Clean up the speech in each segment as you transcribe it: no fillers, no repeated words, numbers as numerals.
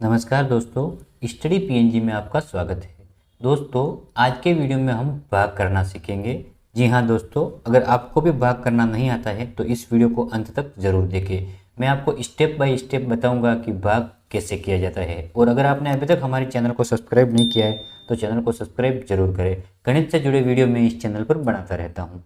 नमस्कार दोस्तों, study PNG में आपका स्वागत है। दोस्तों, आज के वीडियो में हम भाग करना सीखेंगे। जी हाँ दोस्तों, अगर आपको भी भाग करना नहीं आता है तो इस वीडियो को अंत तक ज़रूर देखें। मैं आपको स्टेप बाय स्टेप बताऊंगा कि भाग कैसे किया जाता है। और अगर आपने अभी तक हमारे चैनल को सब्सक्राइब नहीं किया है तो चैनल को सब्सक्राइब जरूर करें। गणित से जुड़े वीडियो मैं इस चैनल पर बनाता रहता हूँ।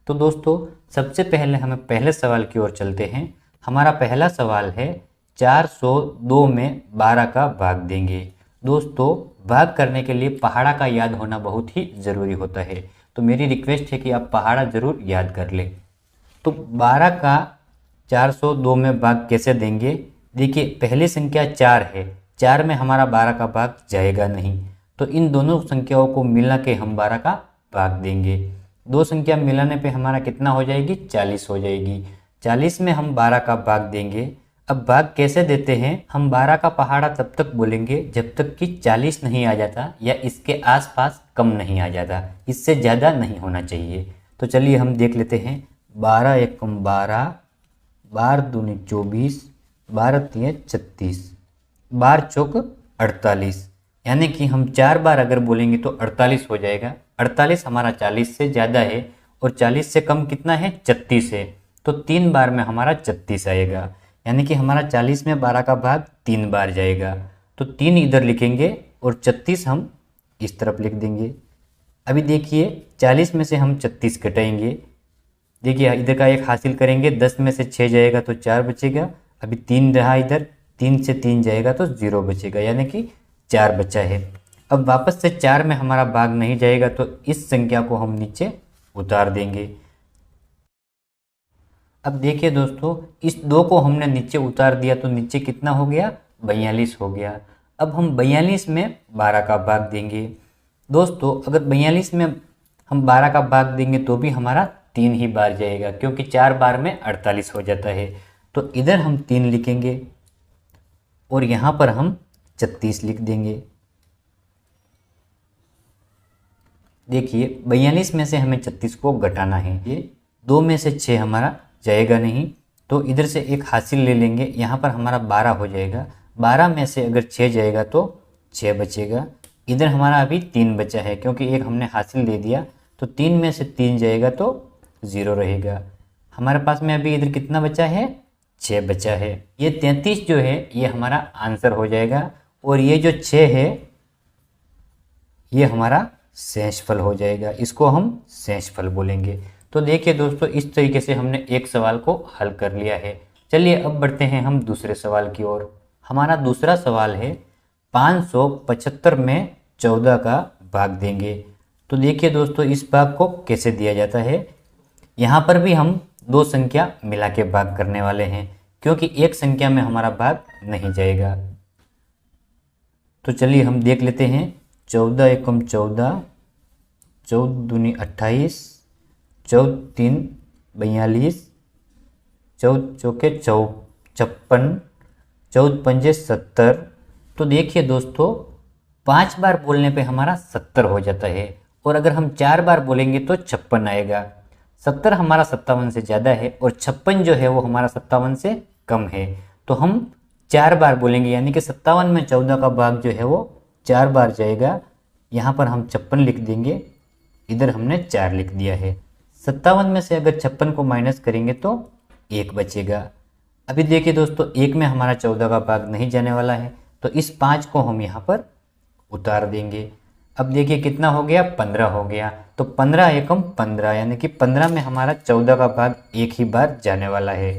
तो दोस्तों, सबसे पहले हमें पहले सवाल की ओर चलते हैं। हमारा पहला सवाल है 402 में 12 का भाग देंगे। दोस्तों, भाग करने के लिए पहाड़ा का याद होना बहुत ही ज़रूरी होता है, तो मेरी रिक्वेस्ट है कि आप पहाड़ा ज़रूर याद कर लें। तो 12 का 402 में भाग कैसे देंगे? देखिए, पहली संख्या 4 है, 4 में हमारा 12 का भाग जाएगा नहीं, तो इन दोनों संख्याओं को मिला के हम 12 का भाग देंगे। दो संख्या मिलाने पे हमारा कितना हो जाएगी? 40 हो जाएगी। 40 में हम 12 का भाग देंगे। अब भाग कैसे देते हैं? हम 12 का पहाड़ा तब तक बोलेंगे जब तक कि 40 नहीं आ जाता या इसके आसपास कम नहीं आ जाता, इससे ज़्यादा नहीं होना चाहिए। तो चलिए हम देख लेते हैं। 12 एकम 12, 12 दूनी 24, 12 तिये 36, 12 चौक 48, यानी कि हम 4 बार अगर बोलेंगे तो 48 हो जाएगा। 48 हमारा 40 से ज़्यादा है और 40 से कम कितना है? 36 है, तो 3 बार में हमारा 36 आएगा, यानी कि हमारा 40 में 12 का भाग 3 बार जाएगा। तो 3 इधर लिखेंगे और 36 हम इस तरफ लिख देंगे। अभी देखिए, 40 में से हम 36 घटाएंगे। देखिए, इधर का एक हासिल करेंगे, 10 में से 6 जाएगा तो 4 बचेगा। अभी 3 रहा, इधर 3 से 3 जाएगा तो 0 बचेगा, यानी कि 4 बचा है। अब वापस से 4 में हमारा भाग नहीं जाएगा तो इस संख्या को हम नीचे उतार देंगे। अब देखिए दोस्तों, इस 2 को हमने नीचे उतार दिया तो नीचे कितना हो गया? 42 हो गया। अब हम 42 में 12 का भाग देंगे। दोस्तों, अगर 42 में हम 12 का भाग देंगे तो भी हमारा 3 ही बार जाएगा, क्योंकि 4 बार में 48 हो जाता है। तो इधर हम 3 लिखेंगे और यहाँ पर हम 36 लिख देंगे। देखिए, 42 में से हमें 36 को घटाना है। ये 2 में से 6 हमारा जाएगा नहीं, तो इधर से एक हासिल ले लेंगे, यहाँ पर हमारा 12 हो जाएगा। 12 में से अगर 6 जाएगा तो 6 बचेगा। इधर हमारा अभी 3 बचा है, क्योंकि एक हमने हासिल दे दिया, तो 3 में से 3 जाएगा तो 0 रहेगा। हमारे पास में अभी इधर कितना बचा है? 6 बचा है। ये 33 जो है ये हमारा आंसर हो जाएगा, और ये जो 6 है ये हमारा शेषफल हो जाएगा। इसको हम शेषफल बोलेंगे। तो देखिए दोस्तों, इस तरीके से हमने एक सवाल को हल कर लिया है। चलिए अब बढ़ते हैं हम दूसरे सवाल की ओर। हमारा दूसरा सवाल है 575 में 14 का भाग देंगे। तो देखिए दोस्तों, इस भाग को कैसे दिया जाता है। यहाँ पर भी हम 2 संख्या मिला के भाग करने वाले हैं, क्योंकि एक संख्या में हमारा भाग नहीं जाएगा। तो चलिए हम देख लेते हैं। 14 एकम 14, 14 दूनी 28, 14 तीन 42, 14 चौके 56, 14 पंजे 70। तो देखिए दोस्तों, 5 बार बोलने पे हमारा 70 हो जाता है, और अगर हम 4 बार बोलेंगे तो 56 आएगा। 70 हमारा 57 से ज़्यादा है और 56 जो है वो हमारा 57 से कम है, तो हम 4 बार बोलेंगे, यानी कि 57 में 14 का भाग जो है वो 4 बार जाएगा। यहाँ पर हम 56 लिख देंगे, इधर हमने 4 लिख दिया है। 57 में से अगर 56 को माइनस करेंगे तो 1 बचेगा। अभी देखिए दोस्तों, 1 में हमारा 14 का भाग नहीं जाने वाला है, तो इस 5 को हम यहाँ पर उतार देंगे। अब देखिए कितना हो गया? 15 हो गया। तो 15 एकम 15, यानी कि 15 में हमारा 14 का भाग एक ही बार जाने वाला है।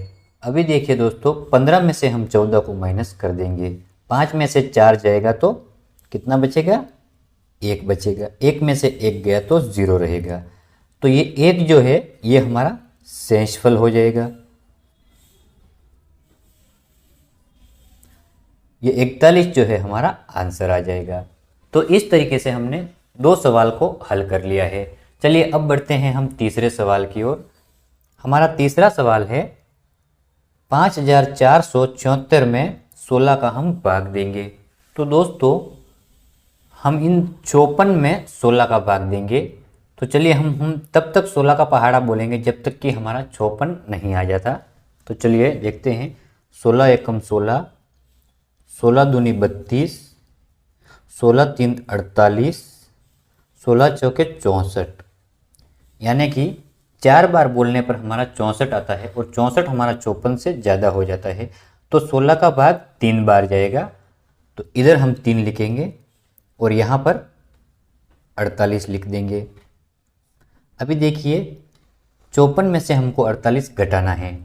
अभी देखिए दोस्तों, 15 में से हम 14 को माइनस कर देंगे। 5 में से 4 जाएगा तो कितना बचेगा? 1 बचेगा। 1 में से 1 गया तो 0 रहेगा। तो ये 1 जो है ये हमारा शेषफल हो जाएगा। ये 41 जो है हमारा आंसर आ जाएगा। तो इस तरीके से हमने 2 सवाल को हल कर लिया है। चलिए अब बढ़ते हैं हम तीसरे सवाल की ओर। हमारा तीसरा सवाल है 5474 में 16 का हम भाग देंगे। तो दोस्तों, हम इन 54 में 16 का भाग देंगे। तो चलिए हम तब तक 16 का पहाड़ा बोलेंगे जब तक कि हमारा 56 नहीं आ जाता। तो चलिए देखते हैं। 16 एकम 16, 16 दूनी 32, 16 तीन 48, 16 चौके 64, यानी कि 4 बार बोलने पर हमारा 64 आता है और 64 हमारा 54 से ज़्यादा हो जाता है, तो 16 का भाग 3 बार जाएगा। तो इधर हम 3 लिखेंगे और यहाँ पर 48 लिख देंगे। अभी देखिए 54 में से हमको 48 घटाना है।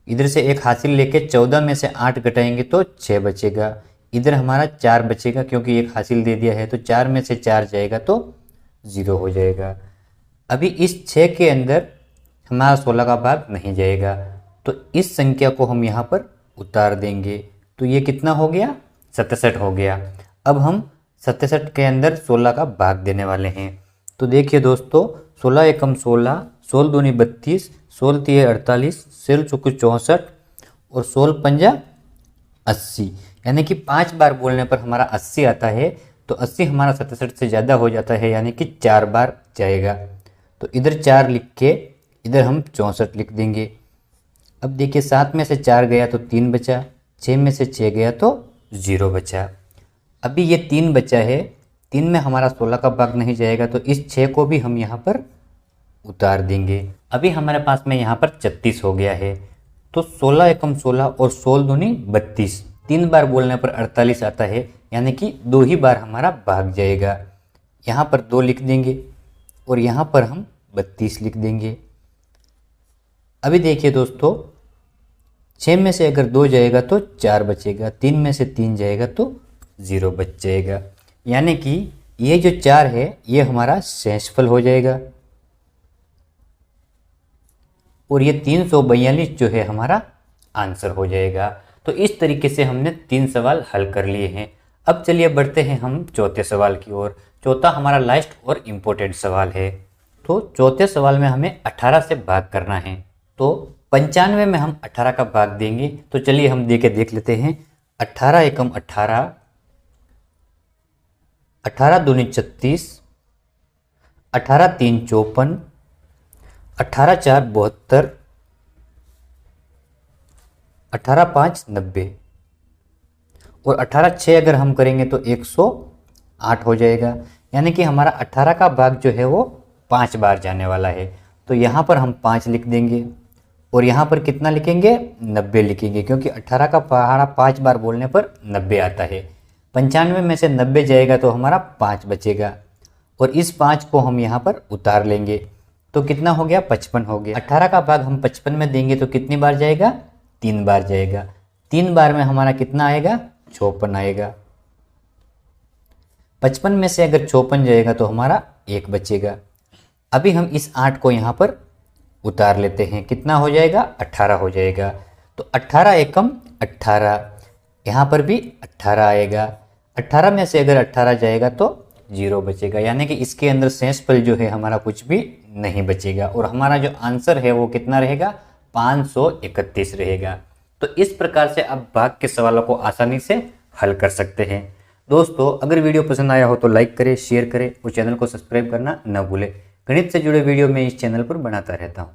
इधर से एक हासिल लेके 14 में से 8 घटाएंगे तो 6 बचेगा। इधर हमारा 4 बचेगा क्योंकि एक हासिल दे दिया है, तो 4 में से 4 जाएगा तो 0 हो जाएगा। अभी इस 6 के अंदर हमारा 16 का भाग नहीं जाएगा, तो इस संख्या को हम यहाँ पर उतार देंगे। तो ये कितना हो गया? 67 हो गया। अब हम 67 के अंदर 16 का भाग देने वाले हैं। तो देखिए दोस्तों, 16 एकम 16, 16 दूनी 32, 16 तिये 48, 16 चौके 64 और 16 पंजा 80, यानी कि 5 बार बोलने पर हमारा 80 आता है। तो 80 हमारा 67 से ज़्यादा हो जाता है, यानी कि 4 बार जाएगा। तो इधर 4 लिख के इधर हम 64 लिख देंगे। अब देखिए 7 में से 4 गया तो 3 बचा, 6 में से 6 गया तो 0 बचा। अभी ये 3 बचा है, 3 में हमारा 16 का भाग नहीं जाएगा, तो इस 6 को भी हम यहाँ पर उतार देंगे। अभी हमारे पास में यहाँ पर 36 हो गया है। तो 16 एकम 16 और 16 दूनी 32, 3 बार बोलने पर 48 आता है, यानी कि 2 ही बार हमारा भाग जाएगा। यहाँ पर 2 लिख देंगे और यहाँ पर हम 32 लिख देंगे। अभी देखिए दोस्तों, 6 में से अगर 2 जाएगा तो 4 बचेगा, 3 में से 3 जाएगा तो 0 बच जाएगा, यानी कि ये जो 4 है ये हमारा शेषफल हो जाएगा और ये 342 जो है हमारा आंसर हो जाएगा। तो इस तरीके से हमने 3 सवाल हल कर लिए हैं। अब चलिए बढ़ते हैं हम चौथे सवाल की ओर। चौथा हमारा लास्ट और इम्पोर्टेंट सवाल है। तो चौथे सवाल में हमें 18 से भाग करना है। तो 95 में हम 18 का भाग देंगे। तो चलिए हम दे के देख लेते हैं। 18 एकम 18, 18 दूनी 36, 18 तीन 54, 18 चार 72, 18 पाँच 90 और 18 6 अगर हम करेंगे तो 108 हो जाएगा, यानी कि हमारा 18 का भाग जो है वो 5 बार जाने वाला है। तो यहाँ पर हम 5 लिख देंगे और यहाँ पर कितना लिखेंगे? 90 लिखेंगे, क्योंकि 18 का पहाड़ा 5 बार बोलने पर 90 आता है। 95 में से 90 जाएगा तो हमारा 5 बचेगा और इस 5 को हम यहाँ पर उतार लेंगे। तो कितना हो गया? 55 हो गया। 18 का भाग हम 55 में देंगे तो कितनी बार जाएगा? 3 बार जाएगा। 3 बार में हमारा कितना आएगा? 56 आएगा। 55 में से अगर 56 जाएगा तो हमारा 1 बचेगा। अभी हम इस 8 को यहाँ पर उतार लेते हैं। कितना हो जाएगा? 18 हो जाएगा। तो 18 एकम 18, यहाँ पर भी 18 आएगा। 18 में से अगर 18 जाएगा तो 0 बचेगा, यानी कि इसके अंदर शेषफल जो है हमारा कुछ भी नहीं बचेगा और हमारा जो आंसर है वो कितना रहेगा? 531 रहेगा। तो इस प्रकार से आप भाग के सवालों को आसानी से हल कर सकते हैं। दोस्तों, अगर वीडियो पसंद आया हो तो लाइक करें, शेयर करें और चैनल को सब्सक्राइब करना न भूलें। गणित से जुड़े वीडियो मैं इस चैनल पर बनाता रहता हूँ।